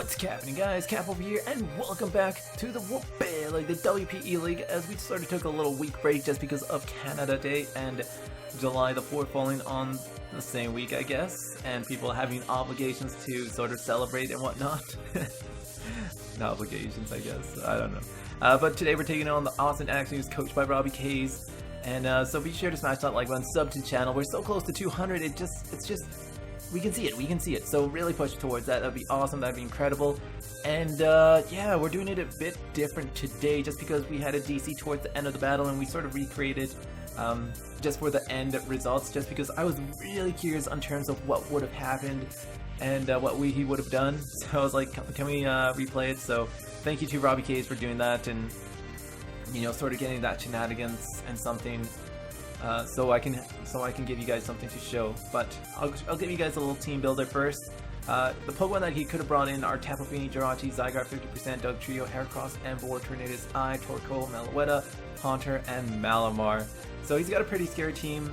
What's happening, guys? Cap over here, and welcome back to the WPE, like the WPE League, as we sort of took a little week break just because of Canada Day and July the 4th falling on the same week, I guess, and people having obligations to sort of celebrate and whatnot. No obligations, I guess. I don't know. But today we're taking on the Austin Axews, coached by Robbie Kays, and so be sure to smash that like button, sub to the channel. We're so close to 200. It's just. We can see it, so really push towards that. That'd be awesome, that'd be incredible. And yeah, we're doing it a bit different today just because we had a DC towards the end of the battle and we sort of recreated just for the end results, just because I was really curious in terms of what would have happened and what he would have done. So I was like, can we replay it? So thank you to Robbie Kays for doing that and, you know, sort of getting that shenanigans and something. So I can give you guys something to show, but I'll give you guys a little team builder first. The Pokemon that he could have brought in are Tapu Fini, Jirachi, Zygarde 50%, Dugtrio, Heracross, Emboar, Tornadus, Torkoal, Meloetta, Haunter, and Malamar. So he's got a pretty scary team.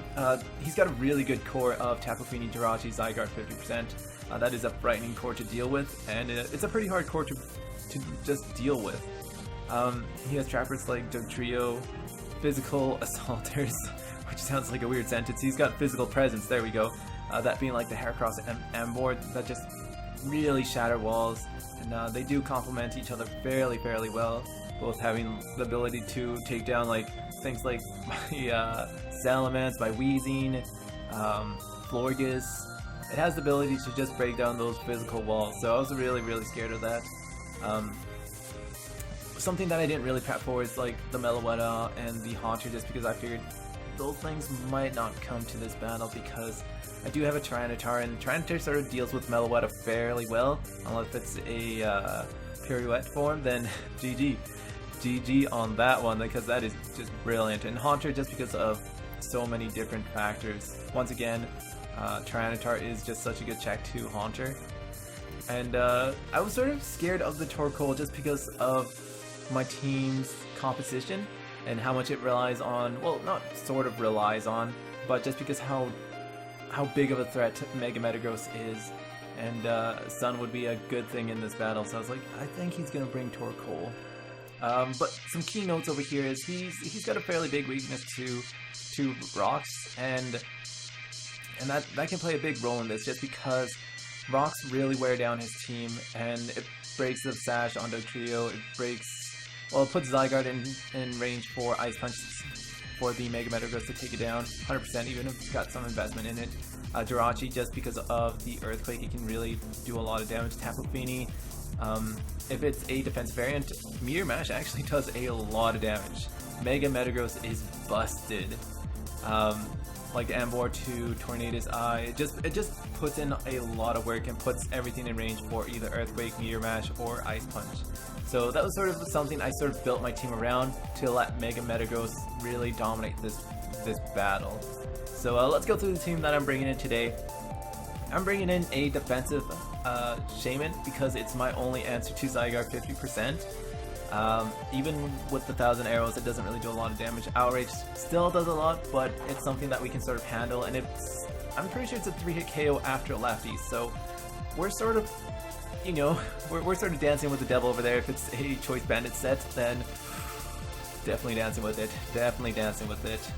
He's got a really good core of Tapu Fini, Jirachi, Zygarde 50%. That is a frightening core to deal with, and it's a pretty hard core to just deal with. He has trappers like Dugtrio, physical assaulters, which sounds like a weird sentence. He's got physical presence, there we go. That being like the Heracross and Emboar that just really shatter walls, and they do complement each other fairly well, both having the ability to take down like things like my Salamence, my Weezing, Florges. It has the ability to just break down those physical walls, so I was really scared of that. Something that I didn't really prep for is like the Meloetta and the Haunter, just because I figured those things might not come to this battle because I do have a Tyranitar, and Tyranitar sort of deals with Meloetta fairly well, unless it's a pirouette form, then GG on that one, because that is just brilliant. And Haunter, just because of so many different factors. Once again, Tyranitar is just such a good check to Haunter. And I was sort of scared of the Torkoal just because of my team's composition and how much it relies on, well, not sort of relies on, but just because how big of a threat Mega Metagross is, and Sun would be a good thing in this battle, so I was like, I think he's gonna bring Torkoal. But some key notes over here is he's got a fairly big weakness to rocks, and that can play a big role in this, just because rocks really wear down his team, and it breaks the Sash on Dugtrio, it breaks, well, it puts Zygarde in range for Ice Punch for the Mega Metagross to take it down 100%, even if it's got some investment in it. Jirachi, just because of the Earthquake, it can really do a lot of damage. Tapu Fini, if it's a defense variant, Meteor Mash actually does a lot of damage. Mega Metagross is busted. Like Emboar to Tornadus Eye, it just puts in a lot of work and puts everything in range for either Earthquake, Meteor Mash, or Ice Punch. So that was sort of something I sort of built my team around to let Mega Metagross really dominate this battle. So let's go through the team that I'm bringing in today. I'm bringing in a defensive Shaman because it's my only answer to Zygarde 50%. Even with the 1,000 arrows, it doesn't really do a lot of damage. Outrage still does a lot, but it's something that we can sort of handle, and I'm pretty sure it's a 3-hit KO after lefty, so we're sort of, you know, we're sort of dancing with the devil over there. If it's a Choice Bandit set, then definitely dancing with it.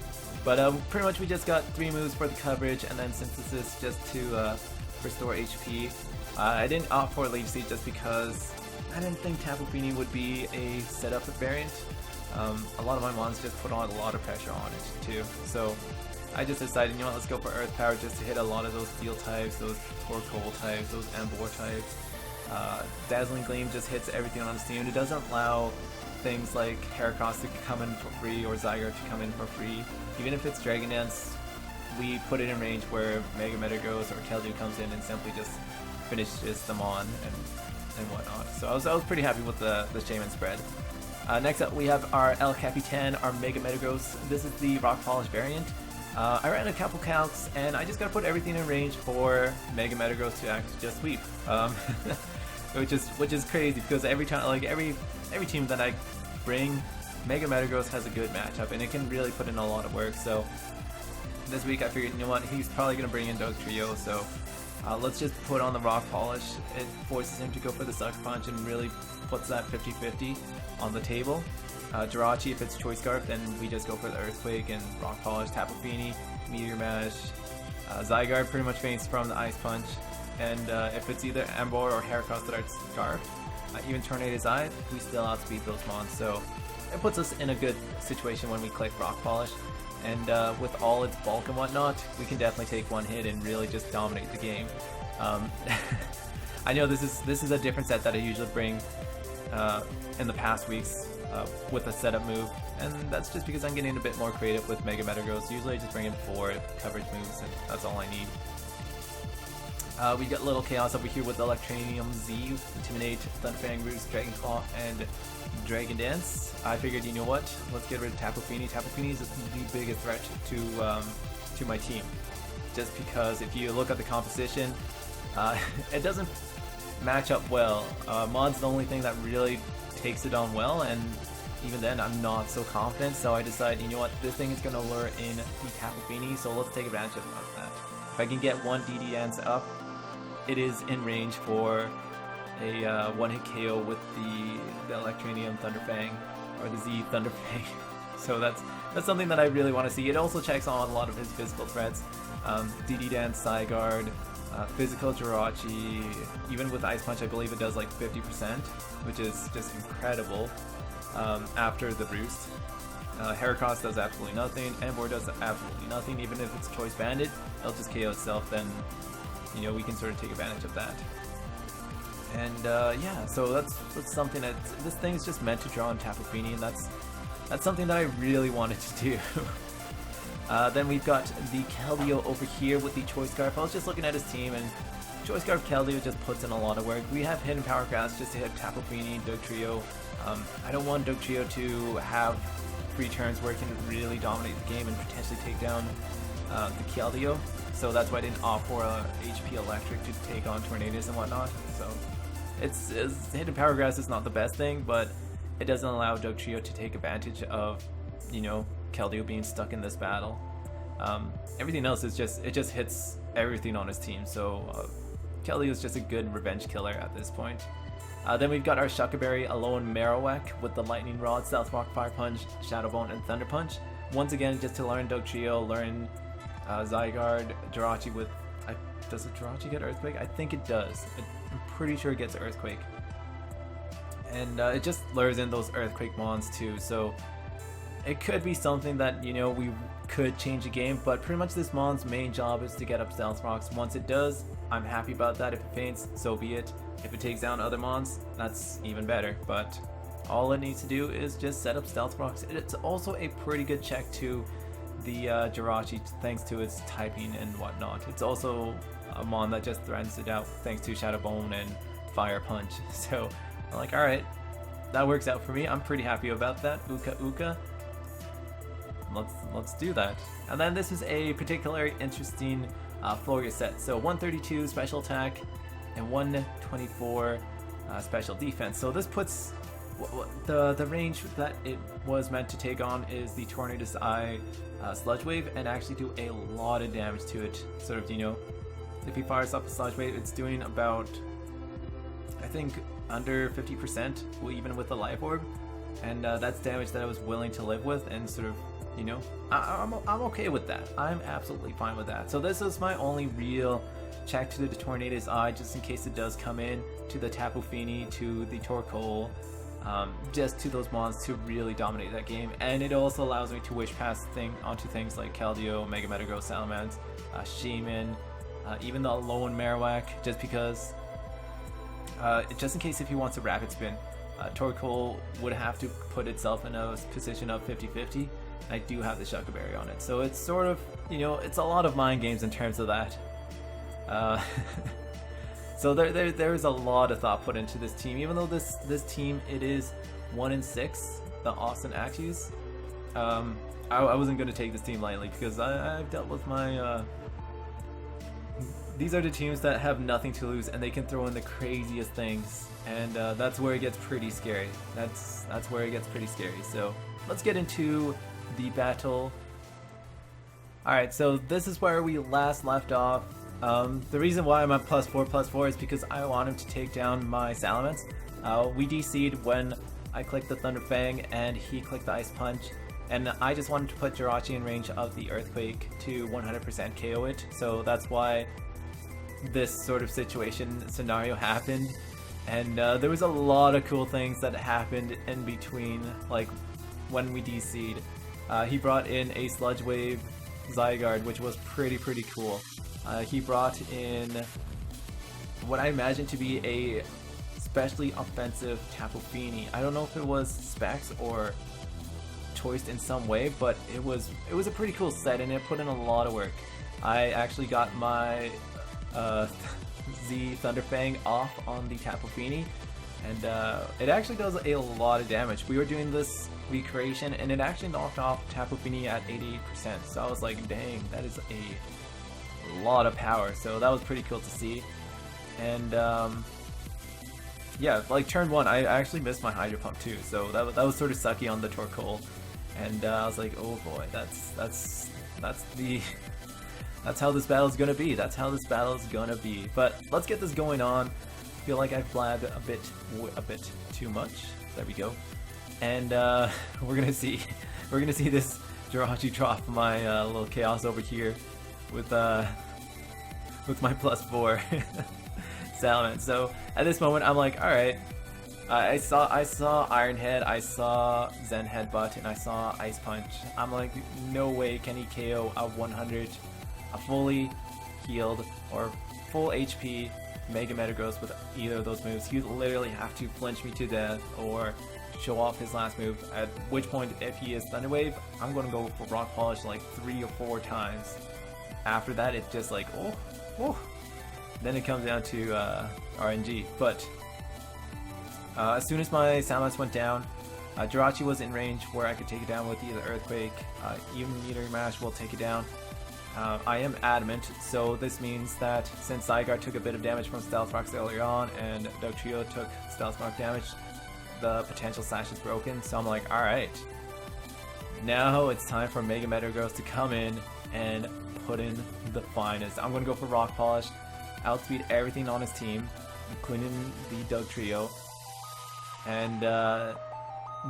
But pretty much we just got 3 moves for the coverage, and then Synthesis just to restore HP. I didn't opt for Leaf Seed just because I didn't think Tapu Fini would be a setup variant. A lot of my mons just put on a lot of pressure on it too, so I just decided, you know what, let's go for Earth Power just to hit a lot of those Steel types, those Torkoal types, those Emboar types. Dazzling Gleam just hits everything on his team. It doesn't allow things like Heracross to come in for free or Zygarde to come in for free. Even if it's Dragon Dance, we put it in range where Mega Metagross or Keldeo comes in and simply just finishes them on and whatnot. So I was pretty happy with the Shaman spread. Next up we have our El Capitan, our Mega Metagross. This is the Rock Polish variant. I ran a couple calcs and I just gotta put everything in range for Mega Metagross to actually just sweep. Which is crazy because every time, like every team that I bring, Mega Metagross has a good matchup and it can really put in a lot of work. So this week I figured, you know what, he's probably gonna bring in Dugtrio, so Let's just put on the rock polish. It forces him to go for the sucker punch and really puts that 50-50 on the table. Jirachi, if it's choice scarf, then we just go for the earthquake and rock polish. Tapu Fini, meteor mash. Zygarde pretty much faints from the ice punch, and if it's either Ember or Heracross that are scarf, even Tornado's Eye, we still outspeed those mons. So it puts us in a good situation when we click rock polish. And with all its bulk and whatnot, we can definitely take one hit and really just dominate the game. I know this is a different set that I usually bring in the past weeks with a setup move, and that's just because I'm getting a bit more creative with Mega Metagross. Usually I just bring in 4 coverage moves, and that's all I need. We got little chaos over here with Electronium Z, Intimidate, Thunderfang, Roost, Dragon Claw, and Dragon Dance. I figured, you know what? Let's get rid of Tapu Fini. Tapu Fini is the biggest threat to my team. Just because if you look at the composition, it doesn't match up well. Mod's the only thing that really takes it on well, and even then I'm not so confident. So I decided, you know what? This thing is going to lure in the Tapu Fini, so let's take advantage of that. If I can get one DD Dance up, it is in range for a one-hit KO with the Electronium Thunderfang, or the Z Thunderfang. So that's something that I really want to see. It also checks on a lot of his physical threats. DD Dance, Zygarde, physical Jirachi, even with Ice Punch I believe it does like 50%, which is just incredible after the boost. Heracross does absolutely nothing, Ember does absolutely nothing. Even if it's Choice Bandit, it'll just KO itself, then you know we can sort of take advantage of that. And yeah, so that's something that this thing is just meant to draw on Tapu Fini, and that's something that I really wanted to do. Then we've got the Keldeo over here with the Choice Scarf. I was just looking at his team, and Choice Scarf Keldeo just puts in a lot of work. We have Hidden Power Grass just to hit Tapu Fini, Dugtrio. I don't want Dugtrio to have free turns where it can really dominate the game and potentially take down the Keldeo. So that's why I didn't opt for HP Electric to take on Tornadoes and whatnot. So it's Hidden Power Grass is not the best thing, but it doesn't allow Dugtrio to take advantage of, you know, Keldeo being stuck in this battle. Everything else is it just hits everything on his team. So Keldeo is just a good revenge killer at this point. Then we've got our Shucker Berry, Alolan Marowak with the Lightning Rod, Stealth Rock, Fire Punch, Shadow Bone, and Thunder Punch. Once again, just to learn Dugtrio, learn Zygarde, Jirachi with... does the Jirachi get Earthquake? I think it does. I'm pretty sure it gets Earthquake. And it just lures in those Earthquake mons too, so it could be something that, you know, we could change the game, but pretty much this mon's main job is to get up Stealth Rocks. Once it does, I'm happy about that. If it faints, so be it. If it takes down other mons, that's even better, but all it needs to do is just set up Stealth Rocks. It's also a pretty good check to the Jirachi thanks to its typing and whatnot. It's also a mon that just threatens it out thanks to Shadow Bone and Fire Punch. So I'm like, alright, that works out for me. I'm pretty happy about that. Uka Uka. Let's do that. And then this is a particularly interesting Floria set. So 132 special attack and 124 special defense. So this puts the range that it was meant to take on is the Tornado's Eye Sludge Wave, and actually do a lot of damage to it. Sort of, you know, if he fires off the Sludge Wave, it's doing about, I think, under 50%, even with the Life Orb, and that's damage that I was willing to live with, and sort of, you know, I'm okay with that. I'm absolutely fine with that. So this is my only real check to the Tornado's Eye, just in case it does come in, to the Tapu Fini, to the Torkoal, just to those mons to really dominate that game. And it also allows me to wish past onto things like Keldeo, Mega Metagross, Salamence, Shaman, even the Alolan Marowak, just because, just in case if he wants a rapid spin, Torkoal would have to put itself in a position of 50-50. I do have the Shucker Berry on it, so it's sort of, you know, it's a lot of mind games in terms of that. So there is a lot of thought put into this team, even though this team, it is 1-6, the Austin Axews. I wasn't going to take this team lightly, because I've dealt with my... these are the teams that have nothing to lose, and they can throw in the craziest things, and that's where it gets pretty scary. That's where it gets pretty scary. So let's get into the battle. Alright, so this is where we last left off. The reason why I'm at +4/+4 is because I want him to take down my Salamence. We DC'd when I clicked the Thunder Fang and he clicked the Ice Punch, and I just wanted to put Jirachi in range of the Earthquake to 100% KO it, so that's why this sort of scenario happened. And there was a lot of cool things that happened in between, like when we DC'd. He brought in a Sludge Wave Zygarde, which was pretty cool. He brought in what I imagine to be a especially offensive Tapu Fini. I don't know if it was specs or choiced in some way, but it was a pretty cool set and it put in a lot of work. I actually got my Z Thunderfang off on the Tapu Fini, and it actually does a lot of damage. We were doing this recreation and it actually knocked off Tapu Fini at 88%, so I was like, dang, that is a lot of power. So that was pretty cool to see. And yeah, like turn 1, I actually missed my Hydro Pump too, so that was sort of sucky on the Torkoal, and I was like, oh boy, that's how this battle is gonna be. That's how this battle is gonna be. But let's get this going on. I feel like I've blabbed a bit too much. There we go. And we're gonna see this Jirachi drop my little chaos over here with my +4 Salamence. So at this moment, I'm like, all right. I saw Iron Head, I saw Zen Headbutt, and I saw Ice Punch. I'm like, no way can he KO a fully healed or full HP Mega Metagross with either of those moves. He would literally have to flinch me to death or show off his last move, at which point if he is Thunder Wave, I'm going to go for Rock Polish like 3 or 4 times. After that, it's just like, oh. Then it comes down to RNG. But as soon as my Salamence went down, Jirachi was in range where I could take it down with either Earthquake, even Meteor Mash will take it down. I am adamant, so this means that since Zygarde took a bit of damage from Stealth Rocks earlier on and Dugtrio took Stealth Rock damage, the potential slash is broken, so I'm like, alright. Now it's time for Mega Metagross to come in and put in the finest. I'm going to go for Rock Polish, outspeed everything on his team, including the Dugtrio, and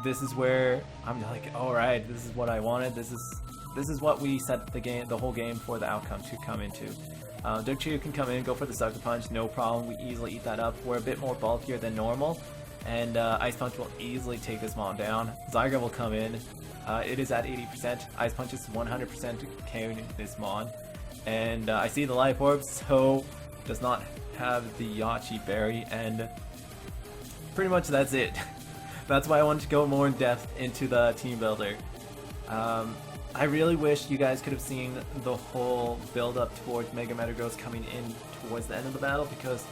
this is where I'm like, alright, this is what I wanted, this is what we set the whole game for the outcome to come into. Dugtrio can come in, go for the Sucker Punch, no problem, we easily eat that up. We're a bit more bulkier than normal, and Ice Punch will easily take this Mon down. Zygarde will come in, it is at 80%, Ice Punch is 100% carrying this Mon, and I see the Life Orb, so does not have the Yachi Berry, and pretty much that's it. That's why I wanted to go more in depth into the team builder. I really wish you guys could have seen the whole build up towards Mega Metagross coming in towards the end of the battle, because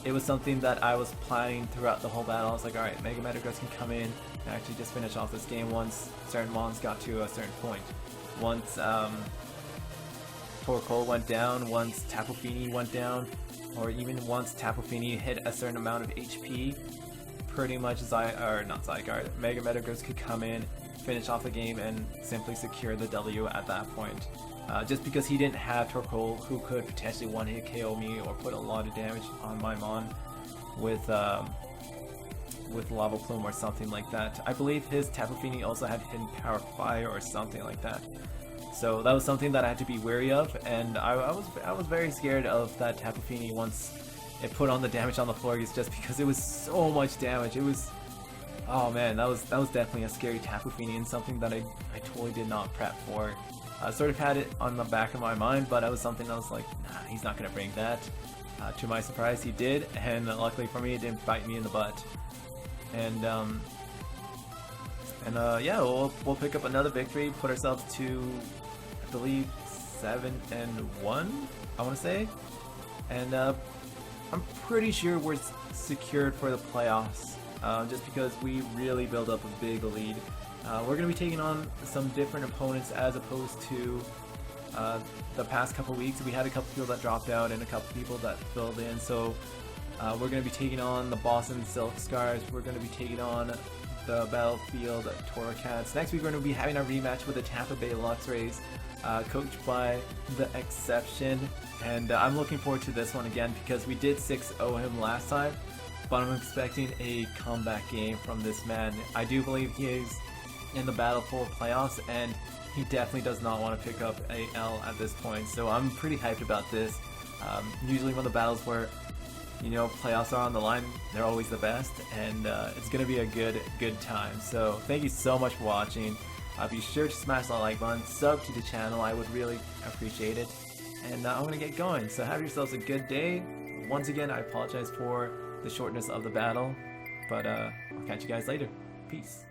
it was something that I was planning throughout the whole battle. I was like, alright, Mega Metagross can come in and actually just finish off this game once certain mons got to a certain point. Once Torkoal went down, once Tapu Fini went down, or even once Tapu Fini hit a certain amount of HP, pretty much Mega Metagross could come in, finish off the game, and simply secure the W at that point. Just because he didn't have Torkoal, who could potentially one-hit KO me or put a lot of damage on my Mon with Lava Plume or something like that. I believe his Tapu Fini also had hidden Power Fire or something like that. So that was something that I had to be wary of, and I was very scared of that Tapu Fini once it put on the damage on the floor, just because it was so much damage. It was, oh man, that was definitely a scary Tapu Fini, and something that I totally did not prep for. I sort of had it on the back of my mind, but it was something I was like, nah, he's not gonna bring that. To my surprise, he did, and luckily for me, it didn't bite me in the butt. And yeah, we'll pick up another victory, put ourselves to, I believe, 7-1, I want to say, and I'm pretty sure we're secured for the playoffs, just because we really build up a big lead. We're going to be taking on some different opponents as opposed to the past couple weeks. We had a couple people that dropped out and a couple people that filled in, so we're going to be taking on the Boston Silk Scars, we're going to be taking on the Battlefield Toracats. Next week we're going to be having our rematch with the Tampa Bay Luxrays. coached by the Exception, and I'm looking forward to this one again because we did 6-0 him last time, but I'm expecting a comeback game from this man. I do believe he is in the battle for playoffs, and he definitely does not want to pick up a L at this point, so I'm pretty hyped about this. Usually when the battles where, you know, playoffs are on the line, they're always the best, and it's gonna be a good time. So thank you so much for watching. Be sure to smash that like button, sub to the channel, I would really appreciate it. And I'm gonna get going, so have yourselves a good day. Once again, I apologize for the shortness of the battle, but I'll catch you guys later. Peace.